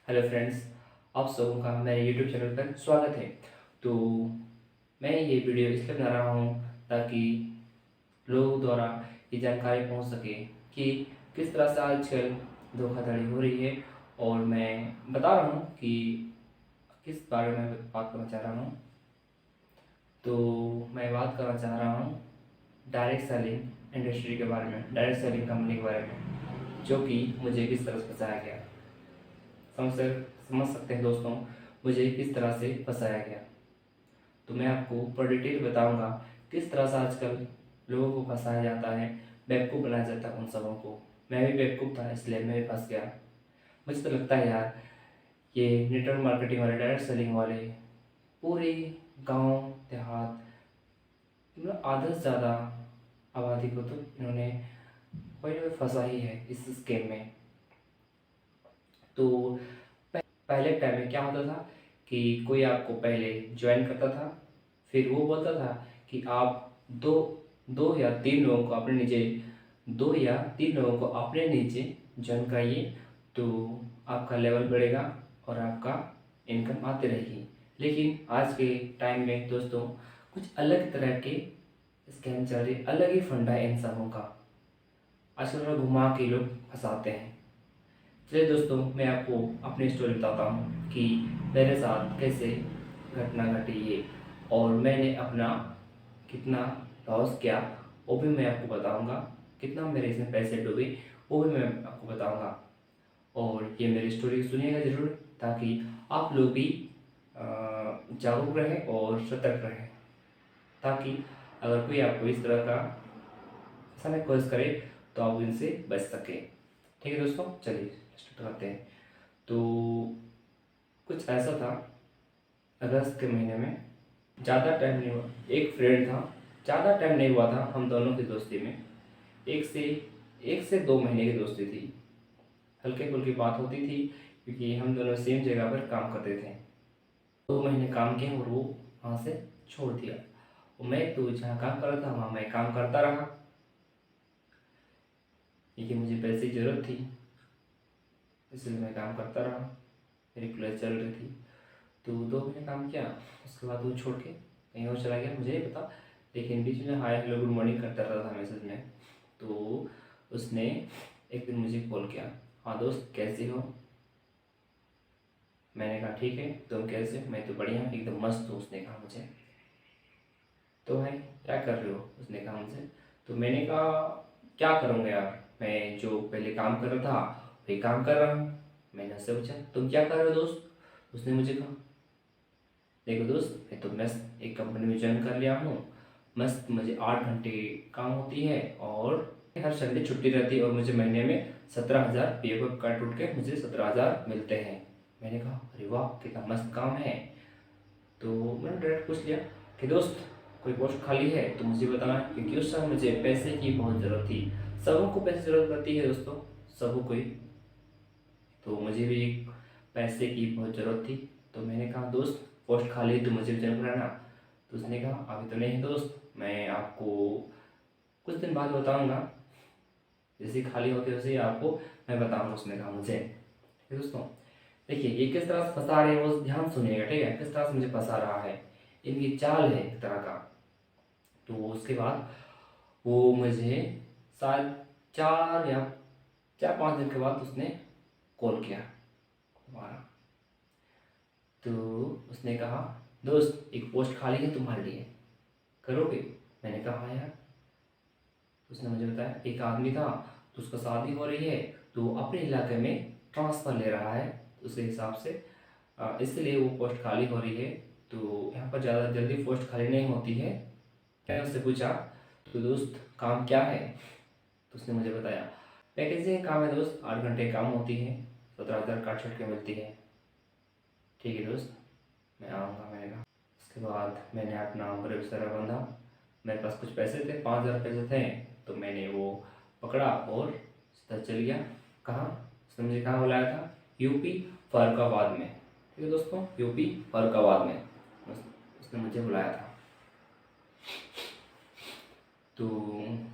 Hello friends, आप सबों का मेरे यूट्यूब चैनल पर स्वागत है। तो मैं ये वीडियो इसलिए बना रहा हूँ ताकि लोगों द्वारा ये जानकारी पहुँच सके कि किस तरह से आजकल धोखाधड़ी हो रही है। और मैं बता रहा हूँ कि किस बारे में बात करना चाह रहा हूँ। तो मैं बात करना चाह रहा हूँ डायरेक्ट सेलिंग इंडस्ट्री के बारे में, डायरेक्ट सेलिंग कंपनी के बारे में, जो कि मुझे किस तरह से फंसाया गया। समझ सकते हैं दोस्तों, मुझे किस तरह से फंसाया गया। तो मैं आपको पर डिटेल बताऊंगा किस तरह से आजकल लोगों को फंसाया जाता है, बेवकूफ़ बनाया जाता है उन सबों को। मैं भी बेवकूफ़ था, इसलिए मैं भी फंस गया। मुझे तो लगता है यार, ये नेटवर्क मार्केटिंग वाले, डायरेक्ट सेलिंग वाले पूरे गांव देहात, मतलब आधा से ज़्यादा आबादी को तो इन्होंने कोई ना कोई फंसा ही है इस स्कीम में। तो पहले टाइम में क्या होता था कि कोई आपको पहले ज्वाइन करता था, फिर वो बोलता था कि आप दो दो या तीन लोगों को अपने नीचे दो या तीन लोगों को अपने नीचे ज्वाइन कराइए, तो आपका लेवल बढ़ेगा और आपका इनकम आती रहेगी। लेकिन आज के टाइम में दोस्तों कुछ अलग तरह के स्कैम चल रहे, अलग ही फंडा है इन सबों का। आजकल थोड़ा घुमा के लोग फंसाते हैं। चलिए दोस्तों, मैं आपको अपनी स्टोरी बताता हूँ कि मेरे साथ कैसे घटना घटी ये, और मैंने अपना कितना लॉस किया वो भी मैं आपको बताऊँगा। कितना मेरे इसमें पैसे डूबे वो भी मैं आपको बताऊँगा। और ये मेरी स्टोरी सुनिएगा ज़रूर, ताकि आप लोग भी जागरूक रहें और सतर्क रहें, ताकि अगर कोई आपको इस तरह का फंसाने की कोशिश करे तो आप इनसे बच सकें। ठीक है दोस्तों, चलिए स्टार्ट करते हैं। तो कुछ ऐसा था, अगस्त के महीने में, ज़्यादा टाइम नहीं हुआ, एक फ्रेंड था, ज़्यादा टाइम नहीं हुआ था हम दोनों की दोस्ती में। एक से 2 महीने की दोस्ती थी, हल्के फुल्की बात होती थी, क्योंकि हम दोनों सेम जगह पर काम करते थे। 2 महीने काम किए और वो वहाँ से छोड़ दिया। और मैं तो जहाँ काम कर रहा था वहाँ मैं काम करता रहा, क्योंकि मुझे पैसे की ज़रूरत थी, इसलिए मैं काम करता रहा। मेरी कॉलेज चल रही थी। तो 2 महीने काम किया, उसके बाद वो छोड़ के कहीं और चला गया, मुझे नहीं पता। लेकिन बीच में हाय हेलो गुड मॉर्निंग करता रहता था मैसेज में। तो उसने एक दिन मुझे कॉल किया, हाँ दोस्त कैसे हो। मैंने कहा ठीक है, तुम कैसे हो। मैं तो बढ़िया एकदम मस्त हूँ। उसने कहा मुझे, तो भाई क्या कर रहे हो, उसने कहा मुझे। तो मैंने कहा क्या करूँगा यार, मैं जो पहले काम कर रहा था वही काम कर रहा हूँ। मैंने उससे पूछा तुम क्या कर रहे हो दोस्त। उसने मुझे कहा देखो दोस्त, मैं तो मस्त एक कंपनी में ज्वाइन कर लिया हूँ, मस्त मुझे 8 घंटे काम होती है और हर संडे छुट्टी रहती है, और मुझे महीने में 17,000 पी एफ काट उठ के मुझे 17,000 मिलते हैं। मैंने कहा अरे वाह कितना मस्त काम है। तो मैंने डायरेक्ट पूछ लिया कि दोस्त कोई पोस्ट खाली है तो मुझे बताना, क्योंकि उस समय मुझे पैसे की बहुत ज़रूरत थी। सबों को पैसे ज़रूरत पड़ती है दोस्तों, सबों को ही। तो मुझे भी पैसे की बहुत ज़रूरत थी। तो मैंने कहा दोस्त पोस्ट खाली है तो मुझे रिजर्व कराना। तो उसने कहा अभी तो नहीं है दोस्त, मैं आपको कुछ दिन बाद बताऊंगा, जैसे खाली होते वैसे ही आपको मैं बताऊंगा। उसने कहा मुझे। ठीक है दोस्तों, देखिए ये किस तरह से फंसा रहे हैं वो ध्यान सुनिएगा, ठीक है, किस तरह से मुझे फंसा रहा है, इनकी चाल है एक तरह का। तो उसके बाद वो मुझे शायद 4 या 5 दिन के बाद उसने कॉल किया दोबारा। तो उसने कहा दोस्त एक पोस्ट खाली है तुम्हारे लिए, करोगे। मैंने कहा हाँ यार। उसने मुझे बताया एक आदमी था तो उसका शादी हो रही है, तो वो अपने इलाके में ट्रांसफ़र ले रहा है, तो उसके हिसाब से इसलिए वो पोस्ट खाली हो रही है। तो यहाँ पर ज़्यादा जल्दी पोस्ट खाली नहीं होती है। मैंने उससे पूछा तो दोस्त काम क्या है। तो उसने मुझे बताया पैकेजिंग काम है दोस्त, 8 घंटे काम होती है, 17,000 काट छट के मिलती है। ठीक है दोस्त मैं आऊँगा, मैंने कहा। उसके बाद मैंने अपना ब्रेक वगैरह बांधा, मेरे पास कुछ पैसे थे, 5,000 पैसे थे। तो मैंने वो पकड़ा और सीधा चल गया। कहाँ, उसने मुझे कहाँ बुलाया था, यूपी फरुखाबाद में। ठीक है दोस्तों, यूपी फरुखाबाद में उसने मुझे बुलाया था। तो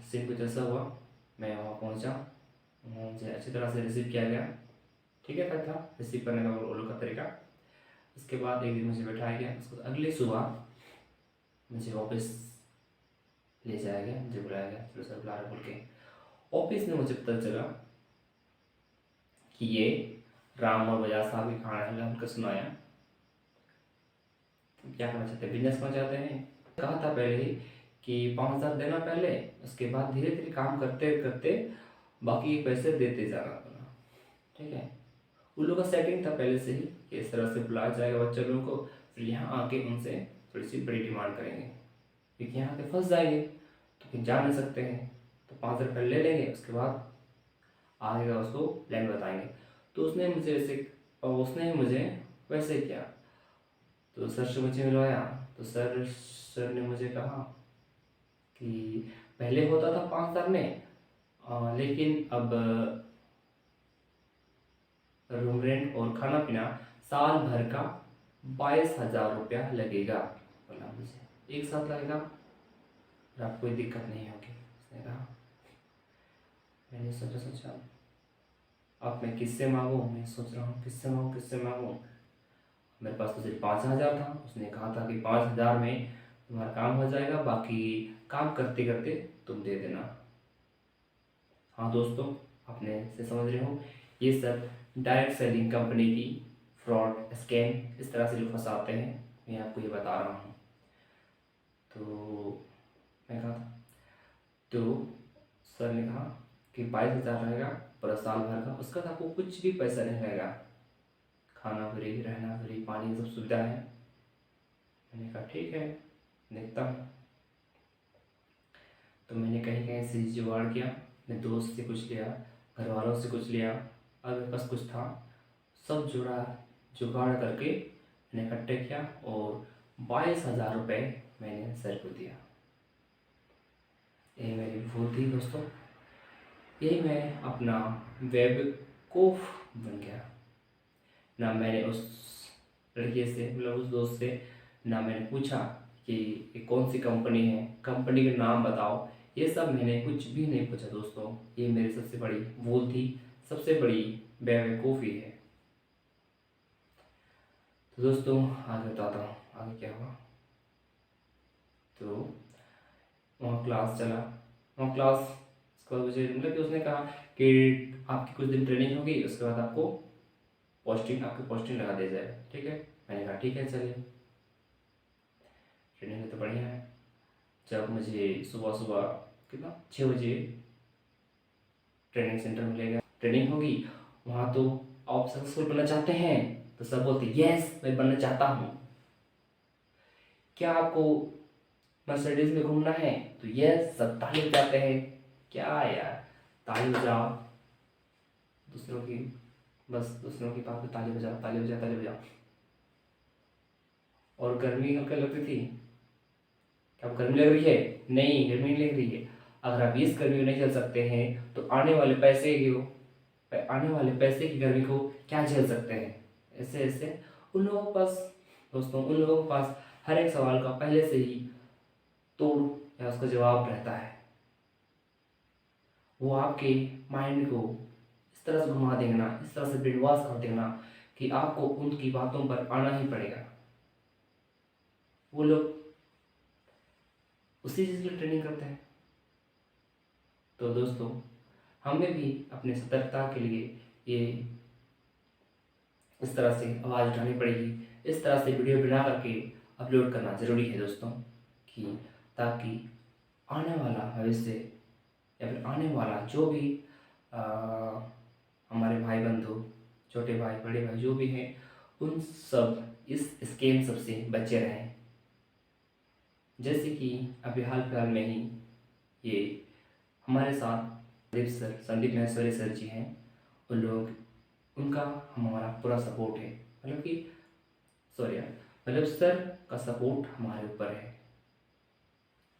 सीन कुछ ऐसा हुआ, मैं वहाँ पहुँचा, मुझे अच्छी तरह से रिसीव किया गया। ठीक है था रिसीव करने का वो लोग का तरीका। उसके बाद एक दिन मुझे बैठाया गया, उसको अगली सुबह मुझे ऑफिस ले जाया गया, मुझे बुलाया गया, चलो सर बुला रहे बोल के। ऑफिस में मुझे पता चला कि ये राम और बजाज साहब के खाना है, उनका सुनाया। क्या करना चाहते हैं, बिजनेस करना चाहते हैं। कहा था पहले ही कि 5,000 देना पहले, उसके बाद धीरे धीरे काम करते करते बाकी पैसे देते जाना अपना। ठीक है, उन लोगों का सेटिंग था पहले से ही कि इस तरह से बुलाया जाएगा बच्चे लोगों को, फिर यहाँ आके उनसे थोड़ी सी बड़ी डिमांड करेंगे, क्योंकि यहाँ आके फंस जाएंगे तो फिर जा नहीं सकते हैं। तो 5,000 रुपये ले लेंगे, उसके बाद आगे का उसको प्लान बताएंगे। तो उसने मुझे वैसे किया। तो सर से मुझे मिलवाया, तो सर ने मुझे कहा कि पहले होता था 5,000 में, लेकिन अब रूम रेंट और खाना पीना साल भर का 22,000 रुपया लगेगा। बोला मुझे एक साथ लगेगा और आपको कोई दिक्कत नहीं होगी, उसने कहा। मैंने सोचा अब मैं किससे मांगूँ, मैं सोच रहा हूँ किससे मांगूँ। मेरे पास तो सिर्फ 5,000 था। उसने कहा था कि 5,000 में तुम्हारा काम हो जाएगा, बाकी काम करते करते तुम दे देना। हाँ दोस्तों, आपने से समझ रहे हो, ये सब डायरेक्ट सेलिंग कंपनी की फ्रॉड स्कैम, इस तरह से जो फंसाते हैं, मैं आपको ये बता रहा हूँ। तो मैं कहा था, तो सर ने कहा कि 22,000 रहेगा पूरा साल भर का, उसका तो आपको कुछ भी पैसा नहीं रहेगा, खाना फ्री, रहना फ्री, पानी की सब सुविधा है। मैंने कहा ठीक है, देखता हूँ। तो मैंने कहीं कहीं से जुगाड़ किया, अपने दोस्त से कुछ लिया, घर वालों से कुछ लिया, और मेरे पास कुछ था, सब जुगाड़ करके मैंने इकट्ठे किया और 22,000 रुपये मैंने सर को दिया। ये मेरी भूल थी दोस्तों, यही मैं अपना बेवकूफ़ बन गया। ना मैंने उस लड़के से, मतलब उस दोस्त से, ना मैंने पूछा कि ये कौन सी कंपनी है, कंपनी का नाम बताओ, ये सब मैंने कुछ भी नहीं पूछा दोस्तों। ये मेरी सबसे बड़ी भूल थी, सबसे बड़ी बेवकूफ़ी है। तो दोस्तों आगे बताता हूँ आगे क्या हुआ। तो वहाँ क्लास चला, वहाँ क्लास उसके बाद मुझे मतलब कि उसने कहा कि आपकी कुछ दिन ट्रेनिंग होगी, उसके बाद आपकी पोस्टिंग लगा दिया जाएगा। ठीक है, मैंने कहा ठीक है चलिए, ट्रेनिंग में तो बढ़िया है। जब मुझे सुबह सुबह कितना 6 बजे ट्रेनिंग सेंटर में ले गया, ट्रेनिंग होगी वहाँ। तो आप सक्सेसफुल बनना चाहते हैं, तो सब बोलते यस मैं बनना चाहता हूँ। क्या आपको मर्सिडीज में घूमना है, तो यस सब ताली बजाते हैं। क्या यार, ताली बजाओ दूसरों की, बस दूसरों की बात पे ताली बजाओ, ताली बजाओ, ताली बजाओ। और गर्मी हल्का लगती थी, क्या अब गर्मी लग रही है? नहीं, गर्मी नहीं लग रही है। अगर आप इस गर्मी को नहीं झेल सकते हैं तो आने वाले पैसे की गर्मी को क्या झेल सकते हैं? ऐसे ऐसे उन लोगों के पास, दोस्तों उन लोगों के पास हर एक सवाल का पहले से ही तोड़ या उसका जवाब रहता है। वो आपके माइंड को इस तरह से घुमा देंगे ना, इस तरह से ब्रेन वॉश कर देंगे ना, कि आपको उनकी बातों पर आना ही पड़ेगा। वो लोग उसी चीज़ के लिए ट्रेनिंग करते हैं। तो दोस्तों हमें भी अपने सतर्कता के लिए ये इस तरह से आवाज़ उठानी पड़ेगी, इस तरह से वीडियो बना करके अपलोड करना ज़रूरी है दोस्तों, कि ताकि आने वाला भविष्य या फिर आने वाला जो भी आ, हमारे भाई बंधु, छोटे भाई बड़े भाई जो भी हैं, उन सब इस स्कैम सब से बचे रहें। जैसे कि अभी हाल फिलहाल में ही ये हमारे साथ संदीप महेश्वरी सर जी हैं, उन लोग, उनका हमारा पूरा सपोर्ट है, मतलब कि सॉरी यार, मतलब सर का सपोर्ट हमारे ऊपर है,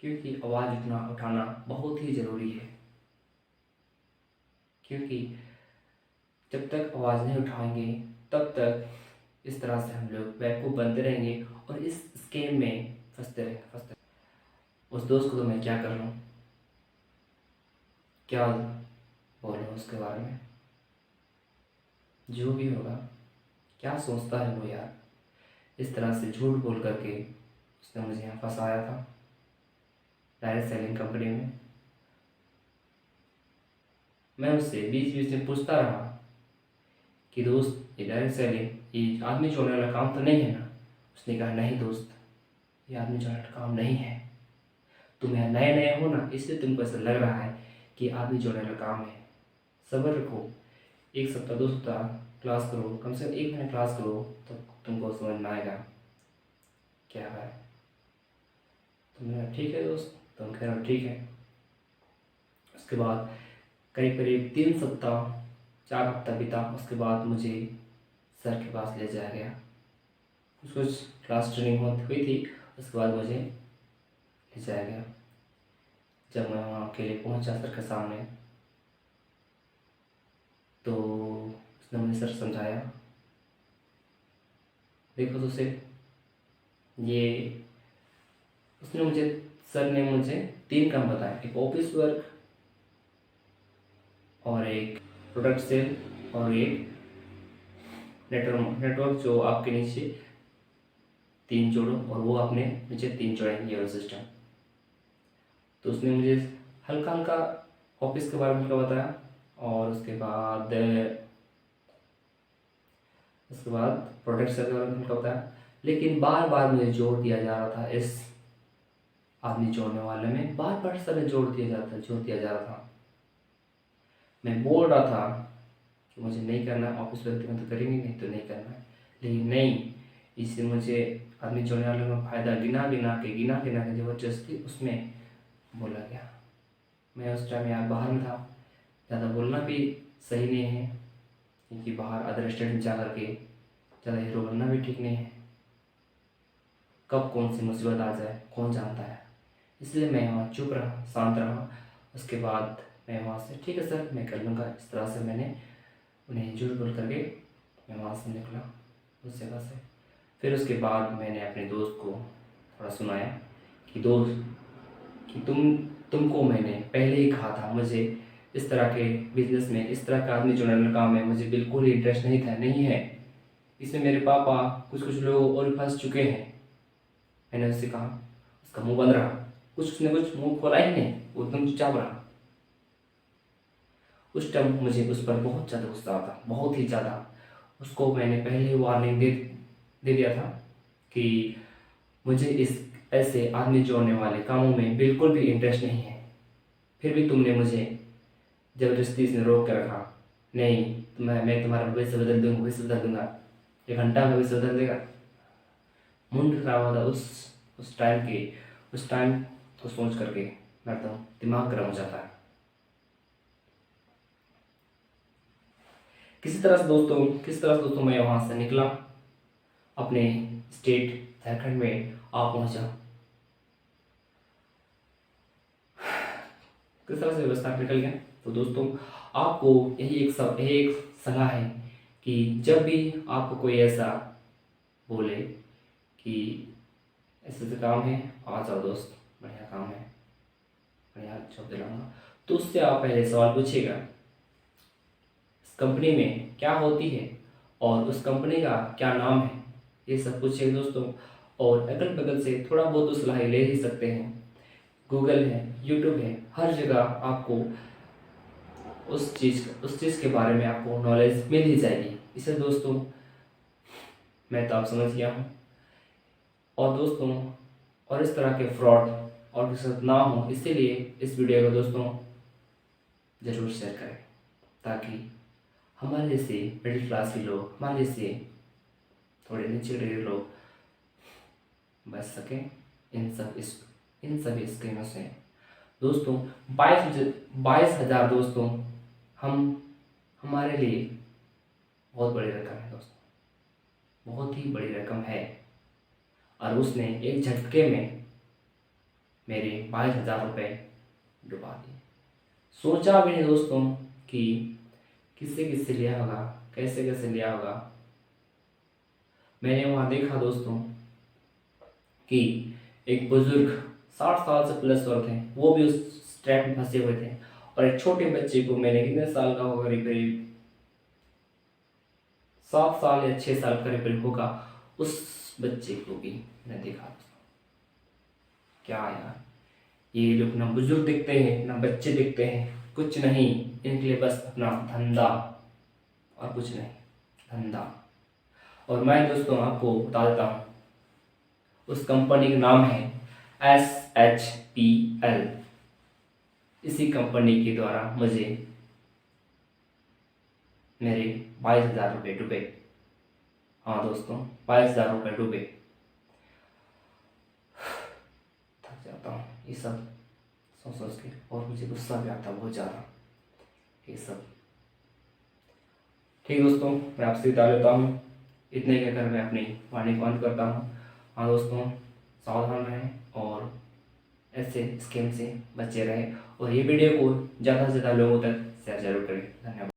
क्योंकि आवाज़ उठाना बहुत ही ज़रूरी है। क्योंकि जब तक आवाज़ नहीं उठाएंगे तब तक इस तरह से हम लोग बेवकूफ़ बनते रहेंगे और इस स्कैम में फंसते रहेंगे। उस दोस्त को तो मैं क्या कर लूँ, क्या बोलूँ उसके बारे में। जो भी होगा, क्या सोचता है वो यार, इस तरह से झूठ बोल करके उसने मुझे यहाँ फंसाया था डायरेक्ट सेलिंग कंपनी में। मैं उससे बीच बीच में पूछता रहा कि दोस्त, ये डायरेक्ट सेलिंग ये आदमी जोड़ने वाला काम तो नहीं है ना? उसने कहा नहीं दोस्त, ये आदमी जोड़ने वाला काम नहीं है, तुम यहाँ नए नए हो ना, इसलिए तुमको ऐसा लग रहा है कि आदमी जोड़ने वाला काम है। सब्र रखो, 1 सप्ताह 2 सप्ताह क्लास करो, कम से कम 1 महीना क्लास करो, तो तुमको समझ में आएगा क्या है। तुमने ठीक है दोस्त, तुम कह रहे हो ठीक है। उसके बाद करीब करीब 3 सप्ताह 4 हफ्ता बीता। उसके बाद मुझे सर के पास ले जाया गया, कुछ क्लास ट्रेनिंग हुई थी। उसके बाद मुझे ले जाया गया। जब मैं वहाँ अकेले पहुँचा सर के सामने, तो उसने मुझे सर समझाया, देखो तो से ये, सर ने मुझे 3 काम बताए, एक ऑफिस वर्क और एक प्रोडक्ट सेल और एक नेटवर्क जो आपके नीचे 3 जोड़ो और वो आपने नीचे 3 जोड़ेंगे, ये वाला सिस्टम। तो उसने मुझे हल्का हल्का ऑफिस के बारे में हल्का बताया, और उसके बाद प्रोडक्ट सेल के बारे में हल्का बताया। लेकिन बार बार मुझे जोड़ दिया जा रहा था, इस आदमी जोड़ने वाले में बार बार सर जोड़ दिया जा रहा था। मैं बोल रहा था कि मुझे नहीं करना, ऑफिस वर्क में तो करेंगे नहीं तो नहीं करना है, लेकिन नहीं, इससे मुझे आदमी जोड़ने वाले में फ़ायदा गिना गिना के ज़बरदस्ती उसमें बोला गया। मैं उस टाइम यार बाहर में था, ज़्यादा बोलना भी सही नहीं है, क्योंकि बाहर अदर स्टेट में जा कर के ज़्यादा हीरो बनना भी ठीक नहीं है, कब कौन सी मुसीबत आ जाए कौन जानता है। इसलिए मैं वहाँ चुप रहा, शांत रहा। उसके बाद मैं वहाँ से, ठीक है सर मैं कर लूँगा, इस तरह से मैंने उन्हें झूठ बोल करके मैं वहाँ से निकला उस जगह से। फिर उसके बाद मैंने अपने दोस्त को थोड़ा सुनाया कि दोस्त, कि तुमको मैंने पहले ही कहा था, मुझे इस तरह के बिजनेस में, इस तरह का आदमी जोड़ने का काम में मुझे बिल्कुल ही इंटरेस्ट नहीं है। इसमें मेरे पापा कुछ लोग और फंस चुके हैं। मैंने उससे कहा, उसका मुंह बंद रहा, उसने कुछ मुंह खोला ही नहीं, वो एकदम चुपचाप रहा। उस टाइम मुझे उस पर बहुत ज़्यादा गुस्सा आता, बहुत ही ज़्यादा। उसको मैंने पहले ही वार्निंग दे दिया था कि मुझे इस ऐसे आदमी जोड़ने वाले कामों में बिल्कुल भी इंटरेस्ट नहीं है। फिर भी तुमने मुझे ज़बरदस्ती से रोक कर रखा, नहीं मैं तुम्हारा भविष्य बदल दूंगा, 1 घंटा में भविष्य बदल देगा। मुंड खराब होता उस टाइम को सोच करके मैं तो दिमाग गर्म हो जाता है। किसी तरह से दोस्तों मैं वहाँ से निकला, अपने स्टेट झारखंड में आ पहुँचा। किस तरह से व्यवस्था निकल गया। तो दोस्तों आपको यही एक सलाह है कि जब भी आपको कोई ऐसा बोले कि ऐसे काम है, आ जाओ दोस्त, बढ़िया काम है, बढ़िया जॉब दिलाऊंगा, तो उससे आप पहले सवाल पूछिएगा, इस कंपनी में क्या होती है और उस कंपनी का क्या नाम है, ये सब पूछिएगा दोस्तों। और अगल बगल से थोड़ा बहुत तो सलाह ले ही सकते हैं, गूगल है, यूट्यूब है, हर जगह आपको उस चीज़ के बारे में आपको नॉलेज मिल ही जाएगी। इसे दोस्तों मैं तो आप समझ गया हूँ। और दोस्तों, और इस तरह के फ्रॉड और किसी साथ ना हो, इसीलिए इस वीडियो को दोस्तों ज़रूर शेयर करें, ताकि हमारे जैसे मिडिल क्लास के लोग, हमारे जैसे थोड़े नीचे ग्रेड लोग बच सकें इन सभी स्कीमों से। दोस्तों 22,000 दोस्तों हमारे लिए बहुत बड़ी रकम है दोस्तों, बहुत ही बड़ी रकम है। और उसने एक झटके में मेरे 22,000 रुपये डुबा दिए। सोचा भी नहीं दोस्तों कि किससे लिया होगा, कैसे लिया होगा। मैंने वहाँ देखा दोस्तों कि एक बुजुर्ग 60 साल से प्लस और थे, वो भी उस ट्रैप में फंसे हुए थे। और एक छोटे बच्चे को, मैंने कितने साल का होगा, करीब 7 साल या 6 साल करीब होगा, उस बच्चे को भी मैंने देखा। क्या यार, ये लोग ना बुजुर्ग दिखते हैं ना बच्चे दिखते हैं, कुछ नहीं, इनके लिए बस अपना धंधा और कुछ नहीं, धंधा। और मैं दोस्तों आपको बता देता हूँ, उस कंपनी का नाम है SHPL। इसी कंपनी के द्वारा मुझे मेरे 22,000 रुपये डूबे। हाँ दोस्तों, 22,000 रुपये डूबे। थक जाता हूँ ये सब सोच सोच के, और मुझे गुस्सा भी आता है बहुत ज़्यादा ये सब। ठीक दोस्तों, मैं आपसे बता लेता हूँ, इतने कहकर मैं अपनी वाणी को अंत करता हूँ। हाँ दोस्तों, सावधान रहें और ऐसे स्कीम से बचे रहें, और ये वीडियो को ज़्यादा से ज़्यादा लोगों तक शेयर जरूर करें। धन्यवाद।